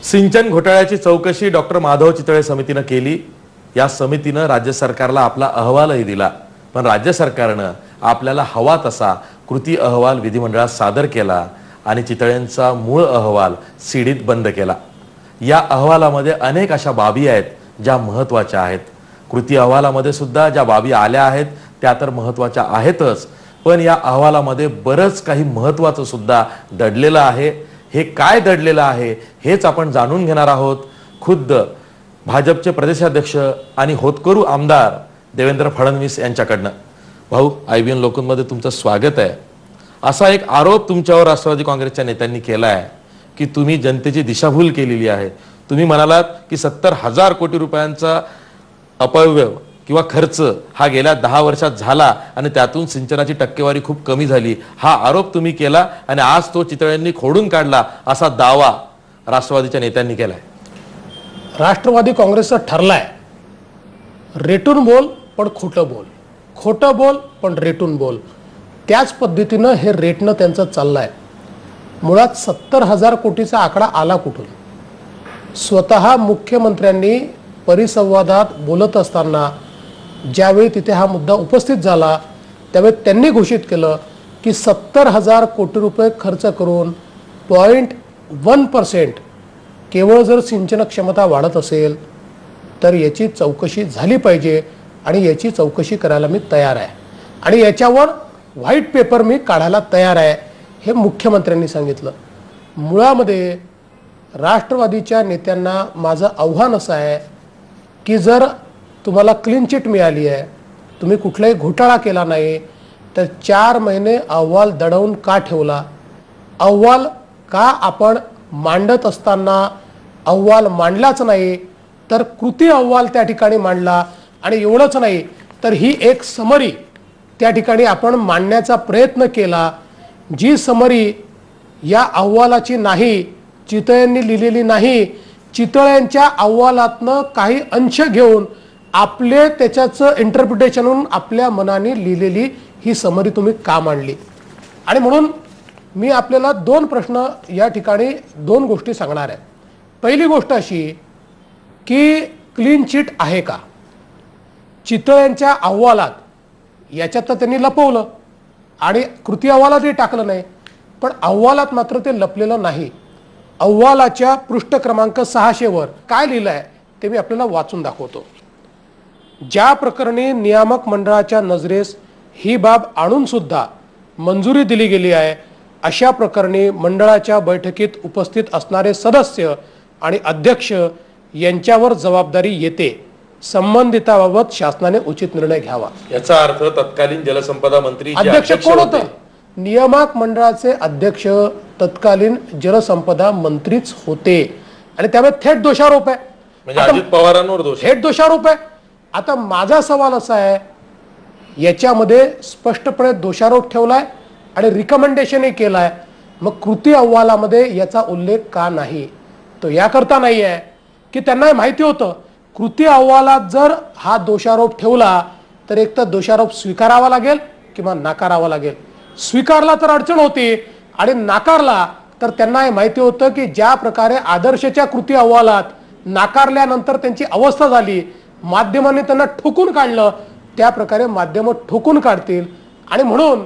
सिंचन घोटाळ्याची चौकशी डॉक्टर माधव चितळे समितीने केली। या समितीने राज्य सरकारला आपला अहवालही दिला, पण राज्य सरकारने आपल्याला हवा तसा कृती अहवाल विधिमंडळात सादर केला आणि चितळेंचा मूळ अहवाल सीडीत बंद केला। या अहवालामध्ये अनेक अशा बाबी आहेत ज्या महत्त्वाच्या आहेत। कृती अहवालामध्ये सुद्धा ज्या बाबी आल्या आहेत त्या तर महत्त्वाच्या आहेतच, पण या अहवालामध्ये बरंच काही महत्त्वाचं सुद्धा दडलेलं आहे। हे काय दडलेलं आहे हेच आपण जाणून घेणार आहोत। खुद्द भाजपचे प्रदेशाध्यक्ष आणि होतकरू आमदार देवेंद्र फडणवीस यांच्याकडनं। भाऊ, IBN लोकमतमध्ये तुमचं स्वागत आहे। असा एक आरोप तुमच्यावर राष्ट्रवादी काँग्रेसच्या नेत्यांनी केला आहे की तुम्ही जनतेची दिशाभूल केलेली आहे। तुम्ही म्हणालात की 70,000 कोटी रुपयांचा अपव्यय किंवा खर्च हा गेल्या 10 वर्षात झाला आणि त्यातून सिंचनाची टक्केवारी खूप कमी झाली, हा आरोप तुम्ही केला आणि आज तो चितळेंनी खोडून काढला असा दावा राष्ट्रवादीच्या नेत्यांनी केलाय। राष्ट्रवादी काँग्रेसचं ठरलाय रेटून बोल पण खोटं बोल, खोटं बोल पण रेटून बोल। त्याच पद्धतीनं हे रेटणं त्यांचं चाललंय। मुळात 70,000 कोटीचा आकडा आला कुठून? स्वतः मुख्यमंत्र्यांनी परिसंवादात बोलत असताना ज्यावेळी तिथे हा मुद्दा उपस्थित झाला त्यावेळी त्यांनी घोषित केलं की 70,000 कोटी रुपये खर्च करून 0.1% केवळ जर सिंचन क्षमता वाढत असेल तर याची चौकशी झाली पाहिजे आणि याची चौकशी करायला मी तयार आहे आणि याच्यावर व्हाईट पेपर मी काढायला तयार आहे, हे मुख्यमंत्र्यांनी सांगितलं। मुळामध्ये राष्ट्रवादीच्या नेत्यांना माझं आव्हान असं आहे की जर तुम्हाला क्लीन चिट मिळाली आहे, तुम्ही कुठलाही घोटाळा केला नाही, तर 4 महिने अहवाल दडवून का ठेवला? अहवाल का आपण मांडत असताना अहवाल मांडलाच नाही तर कृती अहवाल त्या ठिकाणी मांडला? आणि एवढंच नाही तर ही एक समरी त्या ठिकाणी आपण मांडण्याचा प्रयत्न केला, जी समरी या अहवालाची नाही, चितळेंनी लिहिलेली नाही, चितळेंच्या अहवालातनं काही अंश घेऊन आपले त्याच्याचं इंटरप्रिटेशन होऊन आपल्या मनाने लिहिलेली ही समरी तुम्ही का मांडली? आणि म्हणून मी आपल्याला 2 प्रश्न या ठिकाणी 2 गोष्टी सांगणार आहे। पहिली गोष्ट अशी की क्लीन चिट आहे का चितळेंच्या अहवालात? याच्यात तर त्यांनी लपवलं आणि कृती अहवालातही टाकलं नाही, पण अहवालात मात्र ते लपलेलं नाही। अहवालाच्या पृष्ठ क्रमांक 600 वर काय लिहिलं आहे ते मी आपल्याला वाचून दाखवतो। ज्या प्रकरणी नियामक मंडळाच्या नजरेस ही बाब आणून सुद्धा मंजुरी दिली गेली आहे, अशा प्रकरणी मंडळाच्या बैठकीत उपस्थित असणारे सदस्य आणि अध्यक्ष यांच्यावर जबाबदारी येते। संबंधिताबाबत शासनाने उचित निर्णय घ्यावा। याचा अर्थ तत्कालीन जलसंपदा मंत्री अध्यक्ष कोण होते? नियामक मंडळाचे अध्यक्ष तत्कालीन जलसंपदा मंत्रीच होते आणि त्यामुळे थेट दोषारोप आहे, म्हणजे अजित पवारांवर दोष, थेट दोषारोप आहे। आता माझा सवाल असा आहे, याच्यामध्ये स्पष्टपणे दोषारोप ठेवलाय आणि रिकमेंडेशनही केलाय, मग कृती अहवालामध्ये याचा उल्लेख का नाही? तो याकरता नाही आहे की त्यांना माहिती होतं कृती अहवालात जर हा दोषारोप ठेवला तर एक तर दोषारोप स्वीकारावा लागेल किंवा नाकारावा लागेल। स्वीकारला तर अडचण होती आणि नाकारला तर त्यांना हे माहिती होतं की ज्या प्रकारे आदर्शच्या कृती अहवालात नाकारल्यानंतर त्यांची अवस्था झाली, माध्यमांनी त्यांना ठोकून काढलं, त्या प्रकारे माध्यम ठोकून काढतील आणि म्हणून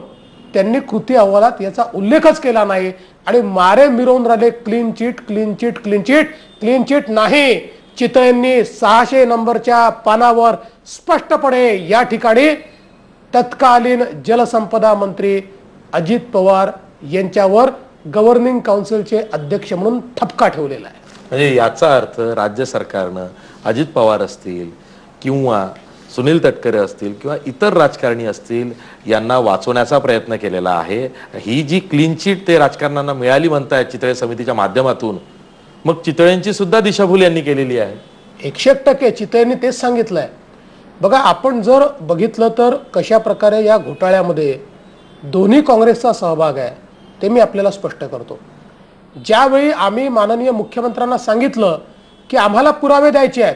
त्यांनी कृती अहवालात याचा उल्लेखच केला नाही आणि मारे मिरवून राहिले clean chit, clean chit, clean chit. Clean chit नाही, चितळेंनी 600 नंबरच्या पानावर स्पष्टपणे या ठिकाणी तत्कालीन जलसंपदा मंत्री अजित पवार यांच्यावर गव्हर्निंग काउन्सिलचे अध्यक्ष म्हणून ठपका ठेवलेला आहे। म्हणजे याचा अर्थ राज्य सरकारनं अजित पवार असतील किंवा सुनील तटकरे असतील किंवा इतर राजकारणी असतील यांना वाचवण्याचा प्रयत्न केलेला आहे। ही जी क्लीन चिट ते राजकारण्यांना मिळाली म्हणतायत चितळे समितीच्या माध्यमातून, मग चितळेंची सुद्धा दिशाभूल यांनी केलेली आहे। 100% चितळेंनी तेच सांगितलंय। बघा, आपण जर बघितलं तर कशा प्रकारे या घोटाळ्यामध्ये दोन्ही काँग्रेसचा सहभाग आहे ते मी आपल्याला स्पष्ट करतो। ज्यावेळी आम्ही माननीय मुख्यमंत्र्यांना सांगितलं की आम्हाला पुरावे द्यायचे आहेत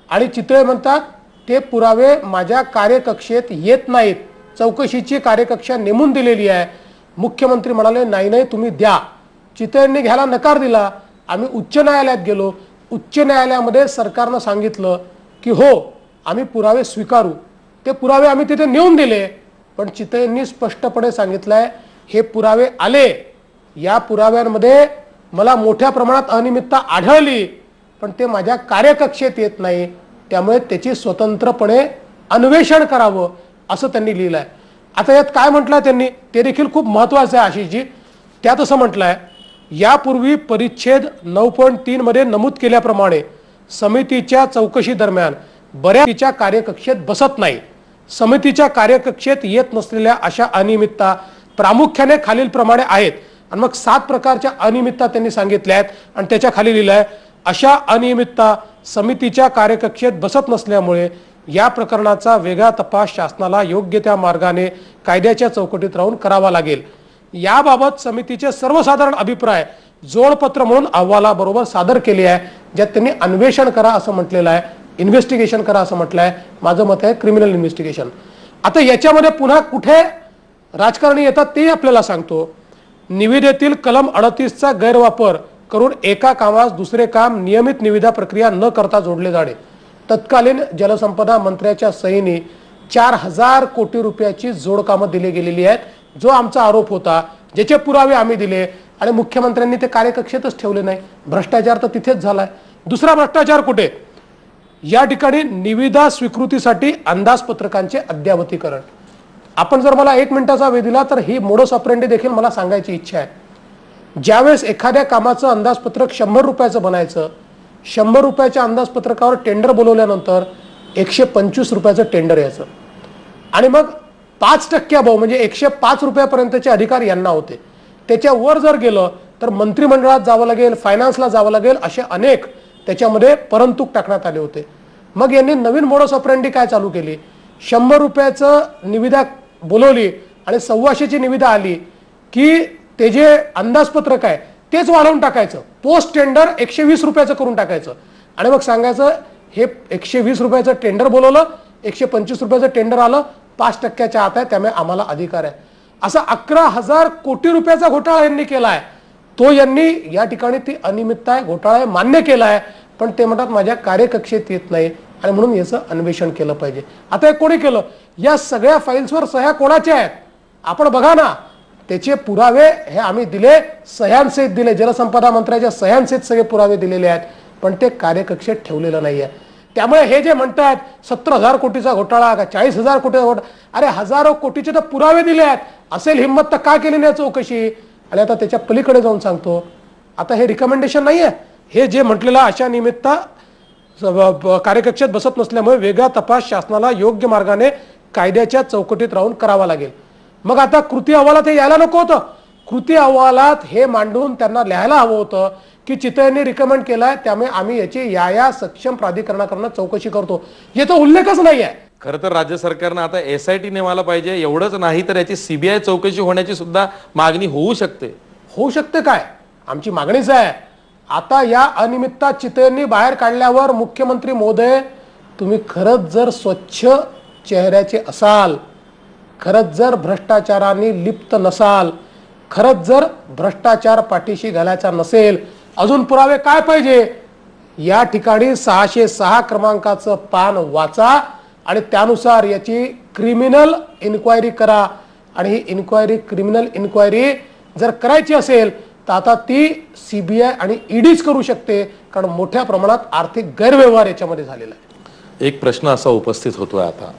आणि चितळे म्हणतात ते पुरावे माझ्या कार्यकक्षेत येत नाहीत, चौकशीची कार्यकक्षा नेमून दिलेली आहे। मुख्यमंत्री म्हणाले नाही नाही तुम्ही द्या। चितळेंनी घ्यायला नकार दिला आम्ही उच्च न्यायालयात गेलो. उच्च न्यायालयामध्ये सरकारनं सांगितलं की हो आम्ही पुरावे स्वीकारू. ते पुरावे आम्ही तिथे नेऊन दिले. पण चितळेंनी स्पष्टपणे सांगितलंय हे पुरावे आले, या पुराव्यांमध्ये मला मोठ्या प्रमाणात अनियमितता आढळली, पण ते माझ्या कार्यकक्षेत येत नाही, त्यामुळे त्याची स्वतंत्रपणे अन्वेषण करावं असं त्यांनी लिहिलंय. आता यात काय म्हटलंय त्यांनी ते देखील खूप महत्त्वाचं आहे आशिषजी. त्यात असं म्हटलंय, यापूर्वी परिच्छेद 9.3 मध्ये नमूद केल्याप्रमाणे समितीच्या चौकशी दरम्यान बऱ्याचशा कार्यकक्षेत बसत नाही. समितीच्या कार्यकक्षेत येत नसलेल्या अशा अनियमितता प्रामुख्याने खालीलप्रमाणे आहेत. आणि मग 7 प्रकारच्या अनियमितता त्यांनी सांगितल्या आहेत आणि त्याच्या खाली लिहिलंय, अशा अनियमितता समितीच्या कार्यकक्षेत बसत नसल्यामुळे या प्रकरणाचा वेगळा तपास शासनाला योग्य त्या मार्गाने कायद्याच्या चौकटीत राहून करावा लागेल. याबाबत समितीचे सर्वसाधारण अभिप्राय जोडपत्र म्हणून अहवालाबरोबर सादर केले आहे, ज्यात त्यांनी अन्वेषण करा असं म्हटलेलं आहे, इन्व्हेस्टिगेशन करा असं म्हटलं आहे. माझं मत आहे क्रिमिनल इन्व्हेस्टिगेशन. आता याच्यामध्ये पुन्हा कुठे राजकारणी येतात ते आपल्याला सांगतो. निविदेतील कलम 38चा गैरवापर करून एका कामास दुसरे काम नियमित निविदा प्रक्रिया न करता जोडले जाणे. तत्कालीन जलसंपदा मंत्र्याच्या सहीने 4000 कोटी रुपयाची जोडकामं दिली गेलेली आहेत, जो आमचा आरोप होता, ज्याचे पुरावे आम्ही दिले आणि मुख्यमंत्र्यांनी ते कार्यकक्षेतच ठेवले नाही. भ्रष्टाचार तर तिथेच झालाय. दुसरा भ्रष्टाचार कुठे? या ठिकाणी निविदा स्वीकृतीसाठी अंदाजपत्रकांचे अद्यावतीकरण. आपण जर मला 1 मिनिटाचा वेळ दिला तर ही मोडस ऑपरेंडी देखील मला सांगायची इच्छा आहे. ज्यावेळेस एखाद्या कामाचं अंदाजपत्रक 100 रुपयाचं बनायचं, 100 रुपयाच्या अंदाजपत्रकावर टेंडर बोलवल्यानंतर 125 रुपयाचं टेंडर यायचं आणि मग 5% भाव म्हणजे 105 रुपयापर्यंतचे अधिकार यांना होते. त्याच्यावर जर गेलं तर मंत्रिमंडळात जावं लागेल, फायनान्सला जावं लागेल, असे अनेक त्याच्यामध्ये परंतुक टाकण्यात आले होते. मग यांनी नवीन मोडस ऑपरेंडी काय चालू केली, 100 रुपयाचं निविदा बोलवली आणि 125ची निविदा आली की ते जे अंदाजपत्रक आहे तेच वाढवून टाकायचं, पोस्ट टेंडर 120 रुपयाचं करून टाकायचं आणि मग सांगायचं हे 120 रुपयाचं टेंडर बोलवलं, 125 रुपयाचं टेंडर आलं, 5%च्या आत आहे, त्यामुळे आम्हाला अधिकार आहे. असा 11,000 कोटी रुपयाचा घोटाळा यांनी केलाय. तो यांनी या ठिकाणी ती अनियमितता आहे, घोटाळा आहे मान्य केला आहे, पण ते म्हणतात माझ्या कार्यकक्षेत येत नाही आणि म्हणून याचं अन्वेषण केलं पाहिजे. आता हे कोणी केलं? या सगळ्या फाईल्सवर सह्या कोणाच्या आहेत आपण बघा ना. त्याचे पुरावे हे आम्ही दिले, सह्यांसहित दिले, जलसंपदा मंत्र्याच्या सह्यांसहित सगळे पुरावे दिलेले आहेत, पण ते कार्यकक्षेत ठेवलेलं नाहीये. त्यामुळे हे जे म्हणतात 17,000 कोटीचा घोटाळा का 40,000 कोटीचा घोटाळा, अरे हजारो कोटीचे तर पुरावे दिले आहेत. असेल हिंमत तर का केली नाही चौकशी? आणि आता त्याच्या पलीकडे जाऊन सांगतो, आता हे रिकमेंडेशन नाहीये, हे जे म्हटलेलं अशा निमित्ता कार्यकक्षेत बसत नसल्यामुळे वेगळा तपास शासनाला योग्य मार्गाने कायद्याच्या चौकटीत राहून करावा लागेल. मग आता कृती अहवालात हे यायला नको होतं? कृती अहवालात हे मांडून त्यांना लिहायला हवं होतं की चितळेंनी रिकमेंड केलाय, त्यामुळे आम्ही याची या सक्षम प्राधिकरणाकडून चौकशी करतो. याचा उल्लेखच नाही आहे. खरं तर राज्य सरकारनं आता SIT नेमायला पाहिजे. एवढंच नाही तर याची CBI चौकशी होण्याची सुद्धा मागणी होऊ शकते. होऊ शकते काय? आमची मागणीच आहे. आता या अनियमितता चितळेंनी बाहेर काढल्यावर मुख्यमंत्री महोदय, तुम्ही खरंच जर स्वच्छ चेहऱ्याचे असाल, खरंच जर भ्रष्टाचाराने लिप्त नसाल, खरंच जर भ्रष्टाचार पाठीशी घालायचा नसेल, अजून पुरावे काय पाहिजे? या ठिकाणी 606 क्रमांकाचं पान वाचा आणि त्यानुसार याची क्रिमिनल इन्क्वायरी करा. आणि ही इन्क्वायरी, क्रिमिनल इन्क्वायरी जर करायची असेल तर आता ती CBI आणि EDच करू शकते, कारण मोठ्या प्रमाणात आर्थिक गैरव्यवहार याच्यामध्ये झालेला आहे. एक प्रश्न असा उपस्थित होतोय आता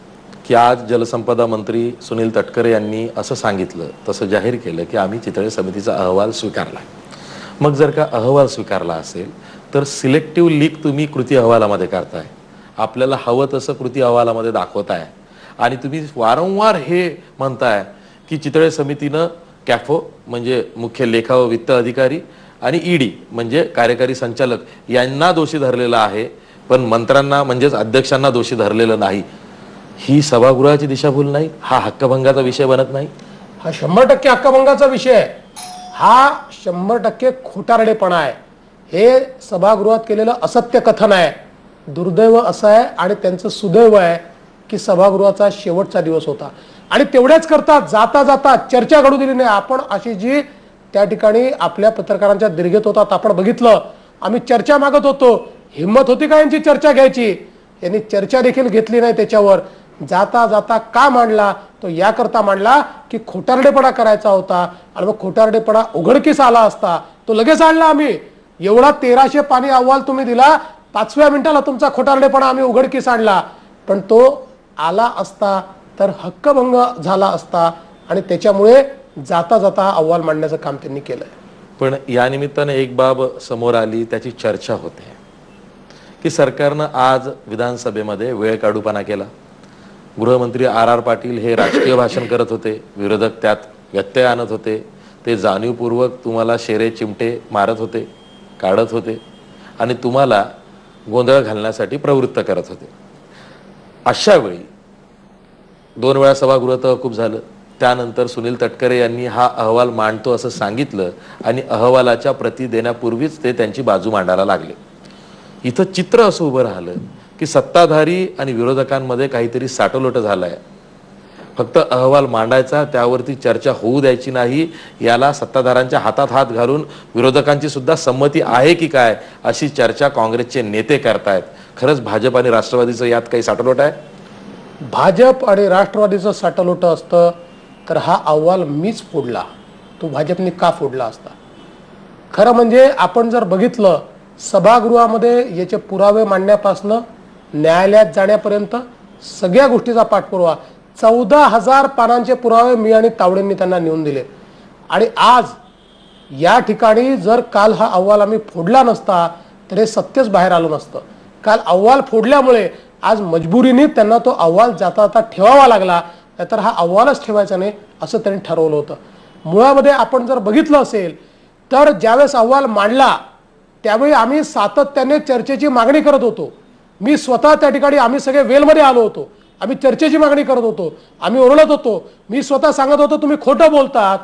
की आज जलसंपदा मंत्री सुनील तटकरे यांनी असं सांगितलं, तसं जाहीर केलं की आम्ही चितळे समितीचा अहवाल स्वीकारला. मग जर का अहवाल स्वीकारला असेल तर सिलेक्टिव्ह लीक तुम्ही कृती अहवालामध्ये करताय, आपल्याला हवं तसं कृती अहवालामध्ये दाखवताय आणि तुम्ही वारंवार हे म्हणताय की चितळे समितीनं कॅफो म्हणजे मुख्य लेखा व वित्त अधिकारी आणि ED म्हणजे कार्यकारी संचालक यांना दोषी धरलेला आहे, पण मंत्र्यांना म्हणजेच अध्यक्षांना दोषी धरलेलं नाही. ही सभागृहाची दिशाभूल नाही? हा हक्कभंगाचा विषय बनत नाही? हा 100% हक्कभंगाचा विषय आहे. हा 100% खोटारडेपणा आहे. हे सभागृहात केलेलं असत्य कथन आहे. दुर्दैव असं आहे आणि त्यांचं सुदैव आहे की सभागृहाचा शेवटचा दिवस होता आणि तेवढ्याच करता जाता जाता चर्चा घडू दिली नाही. आपण अशी जी त्या ठिकाणी आपल्या पत्रकारांच्या दीर्घेत होतात. आपण बघितलं, आम्ही चर्चा मागत होतो, हिंमत होती का यांची चर्चा घ्यायची? यांनी चर्चा देखील घेतली नाही त्याच्यावर. जाता जाता का मांडला? तो याकरता मांडला की खोटारडेपणा करायचा होता, आणि मग खोटारडेपणा उघडकीस आला असता तो लगेच आणला आम्ही. एवढा 1300 पानी अहवाल तुम्ही दिला, 5व्या मिनिटाला तुमचा खोटारडेपणा आम्ही उघडकीस आणला. पण तो आला असता तर हक्कभंग झाला असता, आणि त्याच्यामुळे जाता जाता अहवाल मांडण्याचं काम त्यांनी केलंय. पण या निमित्ताने एक बाब समोर आली, त्याची चर्चा होते की सरकारनं आज विधानसभेमध्ये वेळ काढूपणा केला. गृहमंत्री आर पाटील हे राजकीय भाषण करत होते, विरोधक त्यात व्यत्यय आणत होते, ते जाणीवपूर्वक तुम्हाला शेरे चिमटे मारत होते, काढत होते, आणि तुम्हाला गोंधळ घालण्यासाठी प्रवृत्त करत होते. अशा वेळी 2 वेळा सभागृह तहकूब झालं. त्यानंतर सुनील तटकरे यांनी हा अहवाल मांडतो असं सांगितलं, आणि अहवालाच्या प्रती देण्यापूर्वीच ते त्यांची बाजू मांडायला लागले. इथं चित्र असं उभं राहिलं की सत्ताधारी आणि विरोधकांमध्ये काहीतरी साटलोट झालाय. फक्त अहवाल मांडायचा, त्यावरती चर्चा होऊ द्यायची नाही, याला सत्ताधाऱ्यांच्या हातात हात घालून विरोधकांची सुद्धा संमती आहे की काय अशी चर्चा काँग्रेसचे नेते करतायत. खरंच भाजप आणि राष्ट्रवादीचं यात काही साटलोट आहे? भाजप आणि राष्ट्रवादीचं साटलोट असतं तर हा अहवाल मीच फोडला, तो भाजपने का फोडला असता? खरं म्हणजे आपण जर बघितलं, सभागृहामध्ये याचे पुरावे मांडण्यापासून न्यायालयात जाण्यापर्यंत सगळ्या गोष्टीचा पाठपुरावा, 14,000 पानांचे पुरावे मी आणि तावडेंनी त्यांना नेऊन दिले. आणि आज या ठिकाणी जर काल हा अहवाल आम्ही फोडला नसता तर हे सत्यच बाहेर आलं नसतं. काल अहवाल फोडल्यामुळे आज मजबुरीने त्यांना तो अहवाल जाता जाता ठेवावा लागला, नाहीतर हा अहवालच ठेवायचा नाही असं त्यांनी ठरवलं होतं. मुळामध्ये आपण जर बघितलं असेल तर ज्यावेळेस अहवाल मांडला त्यावेळी आम्ही सातत्याने चर्चेची मागणी करत होतो. मी स्वतः त्या ठिकाणी, आम्ही सगळे वेलमध्ये आलो होतो, आम्ही चर्चेची मागणी करत होतो, आम्ही ओरडत होतो, मी स्वतः सांगत होतो तुम्ही खोटं बोलतात.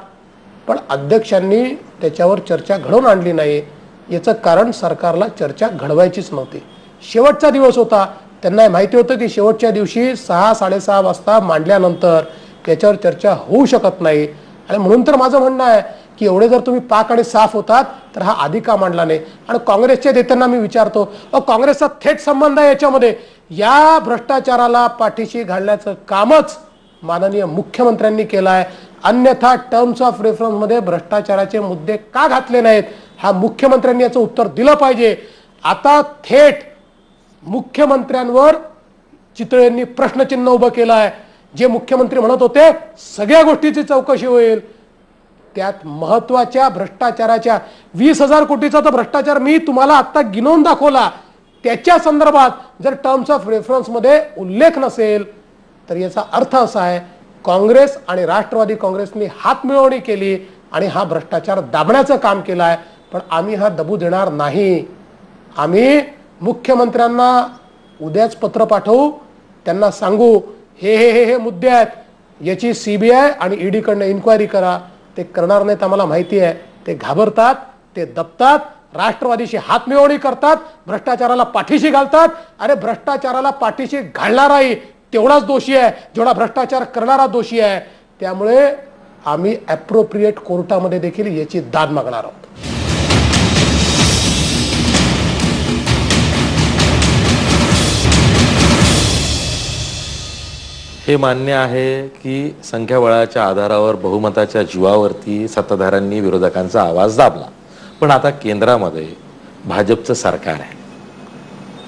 पण अध्यक्षांनी त्याच्यावर चर्चा घडवून आणली नाही. याचं कारण सरकारला चर्चा घडवायचीच नव्हती. शेवटचा दिवस होता, त्यांना माहिती होतं की शेवटच्या दिवशी 6-6:30 वाजता मांडल्यानंतर त्याच्यावर चर्चा होऊ शकत नाही. आणि म्हणून तर माझं म्हणणं आहे की एवढे जर तुम्ही पाक आणि साफ होतात तर हा आधी का मांडला नाही? आणि काँग्रेसच्या नेत्यांना मी विचारतो, काँग्रेसचा थेट संबंध आहे याच्यामध्ये. या भ्रष्टाचाराला पाठीशी घालण्याचं कामच माननीय मुख्यमंत्र्यांनी केलं आहे. अन्यथा टर्म्स ऑफ रेफरन्स मध्ये भ्रष्टाचाराचे मुद्दे का घातले नाहीत? हा मुख्यमंत्र्यांनी याचं उत्तर दिलं पाहिजे. आता थेट मुख्यमंत्र्यांवर चितळेंनी प्रश्नचिन्ह उभं केलं आहे. जे मुख्यमंत्री म्हणत होते सगळ्या गोष्टीची चौकशी होईल, त्यात महत्वाच्या भ्रष्टाचाराच्या 20,000 कोटीचा तर भ्रष्टाचार मी तुम्हाला आता गिनवून दाखवला, त्याच्या संदर्भात जर टर्म्स ऑफ रेफरन्स मध्ये उल्लेख नसेल तर याचा अर्थ असा आहे काँग्रेस आणि राष्ट्रवादी काँग्रेसने हातमिळवणी केली आणि हा भ्रष्टाचार दाबण्याचं काम केलं आहे. पण आम्ही हा दबू देणार नाही. आम्ही मुख्यमंत्र्यांना उद्याच पत्र पाठवू, त्यांना सांगू हे हे हे हे मुद्दे आहेत, याची सीबीआय आणि ईडी कडनं इन्क्वायरी करा. ते करणार नाहीत आम्हाला माहिती आहे. ते घाबरतात, ते दबतात, राष्ट्रवादीशी हातमिळवणी करतात, भ्रष्टाचाराला पाठीशी घालतात. अरे भ्रष्टाचाराला पाठीशी घालणाराही तेवढाच दोषी आहे जेवढा भ्रष्टाचार करणारा दोषी आहे. त्यामुळे आम्ही ॲप्रोप्रिएट कोर्टामध्ये देखील याची दाद मागणार आहोत. हे मान्य आहे की संख्याबळाच्या आधारावर बहुमताच्या जीवावरती सत्ताधाऱ्यांनी विरोधकांचा आवाज दाबला. पण आता केंद्रामध्ये भाजपचं सरकार आहे,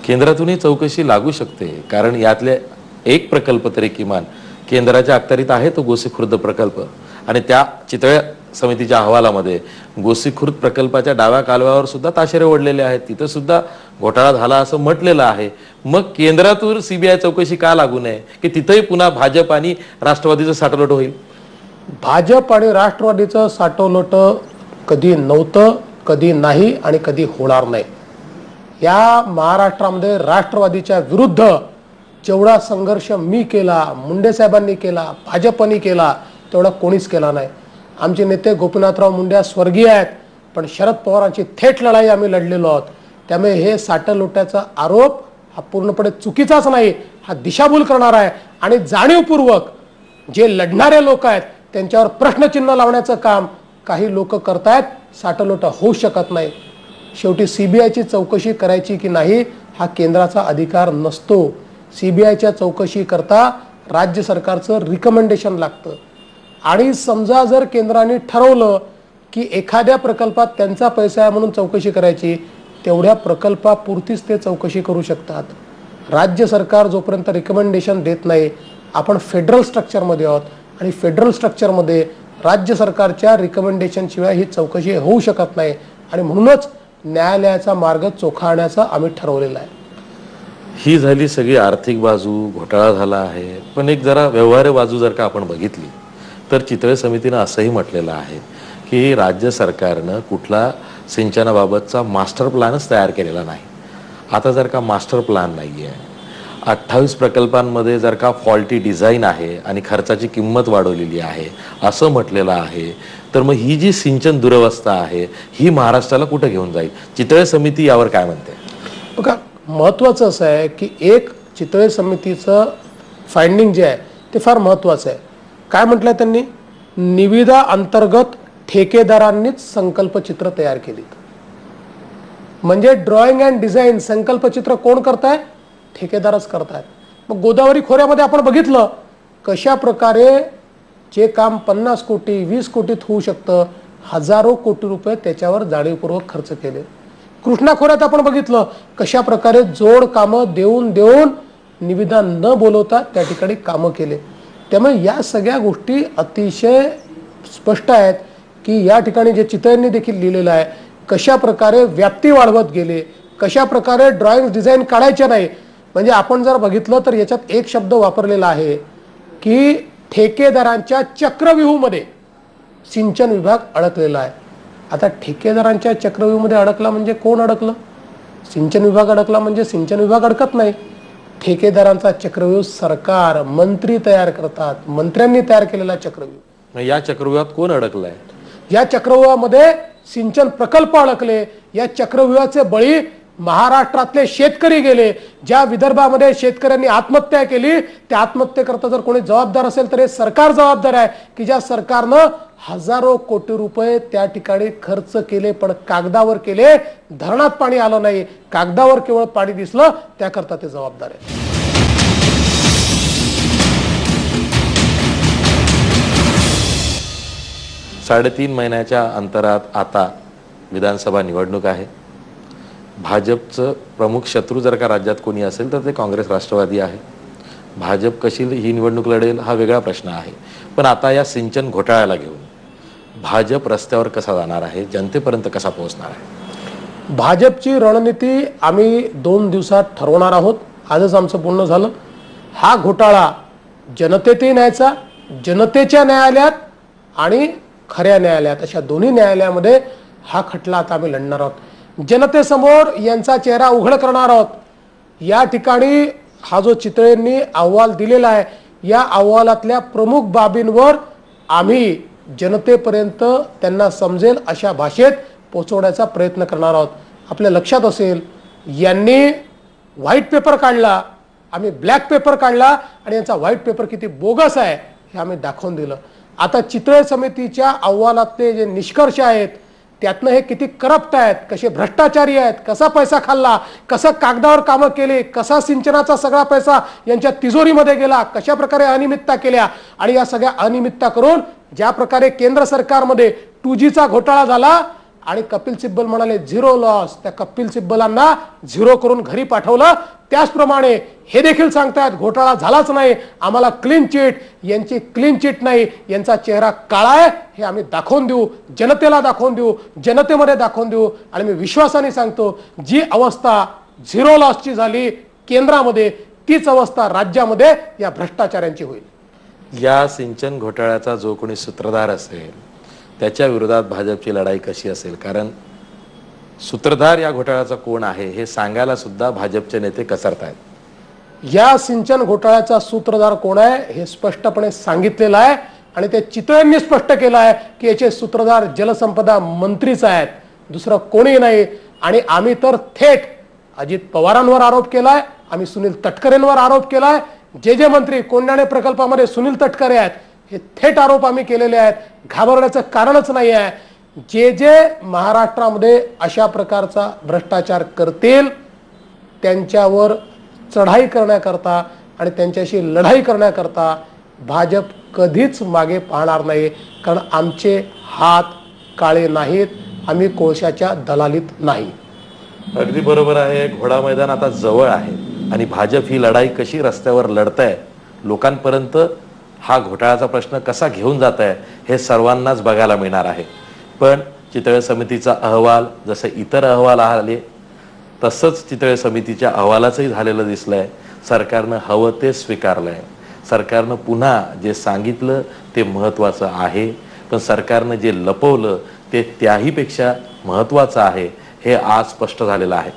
केंद्रातूनही चौकशी लागू शकते. कारण यातले एक प्रकल्प तरी किमान केंद्राच्या अखत्यारीत आहे, तो गोसीखुर्द प्रकल्प. आणि त्या चितळे समितीच्या अहवालामध्ये गोसीखुर्द प्रकल्पाच्या डाव्या कालव्यावर सुद्धा ताशेरे ओढलेले आहेत, तिथं सुद्धा घोटाळा झाला असं म्हटलेलं आहे. मग केंद्रातून सीबीआय चौकशी का लागू नये की तिथंही पुन्हा भाजप आणि राष्ट्रवादीचं साटलोट होईल? भाजप आणि राष्ट्रवादीचं साटलोट कधी नव्हतं, कधी नाही आणि कधी होणार नाही. या महाराष्ट्रामध्ये राष्ट्रवादीच्या विरुद्ध जेवढा संघर्ष मी केला, मुंडे साहेबांनी केला, भाजपनी केला, तेवढा कोणीच केला नाही. आमचे नेते गोपीनाथराव मुंडे स्वर्गीय आहेत, पण शरद पवारांची थेट लढाई आम्ही लढलेलो आहोत. त्यामुळे हे साटलोट्याचा आरोप हा पूर्णपणे चुकीचाच नाही, हा दिशाभूल करणारा आहे. आणि जाणीवपूर्वक जे लढणारे लोक आहेत त्यांच्यावर प्रश्नचिन्ह लावण्याचं काम काही लोक करतायत, साठलोट होऊ शकत नाही. शेवटी सीबीआयची चौकशी करायची की नाही हा केंद्राचा अधिकार नसतो. सीबीआयच्या चौकशी करता राज्य सरकारचं रिकमेंडेशन लागतं. आणि समजा जर केंद्राने ठरवलं की एखाद्या प्रकल्पात त्यांचा पैसा आहे म्हणून चौकशी करायची, तेवढ्या प्रकल्पापुरतीच ते चौकशी करू शकतात. राज्य सरकार जोपर्यंत रिकमेंडेशन देत नाही, आपण फेडरल स्ट्रक्चरमध्ये आहोत आणि फेडरल स्ट्रक्चरमध्ये राज्य सरकारच्या रिकमेंडेशन शिवाय ही चौकशी होऊ शकत नाही. आणि म्हणूनच न्यायालयाचा मार्ग चोखाळण्याचं आम्ही ठरवलेलं आहे. ही झाली सगळी आर्थिक बाजू, घोटाळा झाला आहे. पण एक जरा व्यवहार्य बाजू जर का आपण बघितली तर चितळे समितीनं असंही म्हटलेलं आहे की राज्य सरकारनं कुठला सिंचनाबाबतचा मास्टर प्लॅनच तयार केलेला नाही. आता जर का मास्टर प्लॅन नाही आहे, 28 प्रकल्पांमध्ये जर का फॉल्टी डिझाईन आहे आणि खर्चाची किंमत वाढवलेली आहे असं म्हटलेलं आहे, तर मग ही जी सिंचन दुरवस्था आहे ही महाराष्ट्राला कुठं घेऊन जाईल? चितळे समिती यावर काय म्हणते? बघा, महत्त्वाचं असं आहे की एक चितळे समितीचं फाइंडिंग जे आहे ते फार महत्त्वाचं आहे. काय म्हटलं त्यांनी? निविदा अंतर्गत ठेकेदारांनीच संकल्पचित्र तयार केलीत. म्हणजे ड्रॉइंग अँड डिझाईन संकल्पचित्र कोण करताय? ठेकेदारच करतायत. मग गोदावरी खोऱ्यामध्ये आपण बघितलं कशा प्रकारे जे काम 50 कोटी 20 कोटीत होऊ शकतं, हजारो कोटी रुपये त्याच्यावर जाणीवपूर्वक खर्च केले. कृष्णा खोऱ्यात आपण बघितलं कशा प्रकारे जोड कामं देऊन देऊन निविदा न बोलवता त्या ठिकाणी कामं केले. त्यामुळे या सगळ्या गोष्टी अतिशय स्पष्ट आहेत की या ठिकाणी जे चितळेंनी देखील लिहिलेलं आहे, कशा प्रकारे व्याप्ती वाढवत गेले, कशा प्रकारे ड्रॉइंग डिझाईन काढायचे नाही. म्हणजे आपण जर बघितलं तर याच्यात एक शब्द वापरलेला आहे की ठेकेदारांच्या चक्रव्यूहमध्ये सिंचन विभाग अडकलेला आहे. आता ठेकेदारांच्या चक्रव्यूहमध्ये अडकला म्हणजे कोण अडकलं? सिंचन विभाग अडकला म्हणजे सिंचन विभाग अडकत नाही. ठेकेदारांचा चक्रव्यूह सरकार, मंत्री तयार करतात. मंत्र्यांनी तयार केलेला चक्रव्यूह. या चक्रव्यूहात कोण अडकलाय? या चक्रव्यूहामध्ये सिंचन प्रकल्प अडकले. या चक्रव्यूहाचे बळी महाराष्ट्रातले शेतकरी गेले. ज्या विदर्भामध्ये शेतकऱ्यांनी आत्महत्या केली त्या आत्महत्येकरता जर कोणी जबाबदार असेल तर हे सरकार जबाबदार आहे की ज्या सरकारनं हजारो कोटी रुपये त्या ठिकाणी खर्च केले, पण कागदावर केले. धरणात पाणी आलं नाही, कागदावर केवळ पाणी दिसलं, त्याकरता ते जबाबदार आहे. 3.5 महिन्याच्या अंतरात आता विधानसभा निवडणूक आहे. भाजपचं प्रमुख शत्रू जर का राज्यात कोणी असेल तर ते काँग्रेस राष्ट्रवादी आहे. भाजप कशी ही निवडणूक लढेल हा वेगळा प्रश्न आहे. पण आता या सिंचन घोटाळ्याला घेऊन भाजप रस्त्यावर कसा जाणार आहे, जनतेपर्यंत कसा पोहोचणार आहे? भाजपची रणनीती आम्ही 2 दिवसात ठरवणार आहोत. आजच आमचं बोलणं झालं. हा घोटाळा जनतेतही न्यायचा, जनतेच्या न्यायालयात आणि खऱ्या न्यायालयात अशा दोन्ही न्यायालयामध्ये हा खटला आता आम्ही लढणार आहोत. जनतेसमोर यांचा चेहरा उघड करणार आहोत. या ठिकाणी हा जो चितळेंनी अहवाल दिलेला आहे या अहवालातल्या प्रमुख बाबींवर आम्ही जनतेपर्यंत त्यांना समजेल अशा भाषेत पोहोचवण्याचा प्रयत्न करणार आहोत. आपल्या लक्षात असेल यांनी व्हाईट पेपर काढला, आम्ही ब्लॅक पेपर काढला आणि यांचा व्हाईट पेपर किती बोगस आहे हे आम्ही दाखवून दिलं. आता चितळे समितीच्या अहवालातले जे निष्कर्ष आहेत त्यातनं हे किती करप्ट आहेत, कसे भ्रष्टाचारी आहेत, कसा पैसा खाल्ला, कसं कागदावर कामं केले, कसा सिंचनाचा सगळा पैसा यांच्या तिजोरीमध्ये गेला, कशा प्रकारे अनियमितता केल्या आणि या सगळ्या अनियमितता करून ज्या प्रकारे केंद्र सरकारमध्ये 2Gचा घोटाळा झाला आणि कपिल सिब्बल म्हणाले 0 लॉस, त्या कपिल सिब्बलांना 0 करून घरी पाठवलं. त्याचप्रमाणे हे देखील सांगतायत घोटाळा झालाच नाही, आम्हाला क्लीन चिट. यांची क्लीन चिट नाही, यांचा चेहरा काळा आहे हे आम्ही दाखवून देऊ, जनतेला दाखवून देऊ, जनतेमध्ये दाखवून देऊ. आणि मी विश्वासाने सांगतो जी अवस्था 0 लॉसची झाली केंद्रामध्ये तीच अवस्था राज्यामध्ये या भ्रष्टाचारांची होईल. या सिंचन घोटाळ्याचा जो कोणी सूत्रधार असेल त्याच्या विरोधात भाजपची लढाई कशी असेल? कारण सूत्रधार या घोटाळ्याचा कोण आहे हे सांगायला सुद्धा भाजपचे नेते कचरतायत. या सिंचन घोटाळ्याचा सूत्रधार कोण आहे हे स्पष्टपणे सांगितलेलं आहे आणि ते चितळेंनी स्पष्ट केलं आहे की याचे सूत्रधार जलसंपदा मंत्रीच आहेत, दुसरं कोणी नाही. आणि आम्ही तर थेट अजित पवारांवर आरोप केलाय, आम्ही सुनील तटकरेंवर आरोप केलाय. जे मंत्री कोंडाणे प्रकल्पामध्ये सुनील तटकरे आहेत हे थेट आरोप आम्ही केलेले आहेत. घाबरण्याचं कारणच नाही आहे. जे जे महाराष्ट्रामध्ये अशा प्रकारचा भ्रष्टाचार करतील त्यांच्यावर चढाई करण्याकरता आणि त्यांच्याशी लढाई करण्याकरता भाजप कधीच मागे पाहणार नाही. कारण आमचे हात काळे नाहीत, आम्ही कोळशाच्या दलालीत नाही. अगदी बरोबर आहे. घोडा मैदान आता जवळ आहे आणि भाजप ही लढाई कशी रस्त्यावर लढताय, लोकांपर्यंत हा घोटाळ्याचा प्रश्न कसा घेऊन जात आहे हे सर्वांनाच बघायला मिळणार आहे. पण चितळे समितीचा अहवाल जसे इतर अहवाल आले तसंच चितळे समितीच्या अहवालाचंही झालेलं दिसलंय. सरकारनं हवं ते स्वीकारलंय. सरकारनं पुन्हा जे सांगितलं ते महत्त्वाचं आहे, पण सरकारनं जे लपवलं ते त्याहीपेक्षा महत्त्वाचं आहे हे आज स्पष्ट झालेलं आहे.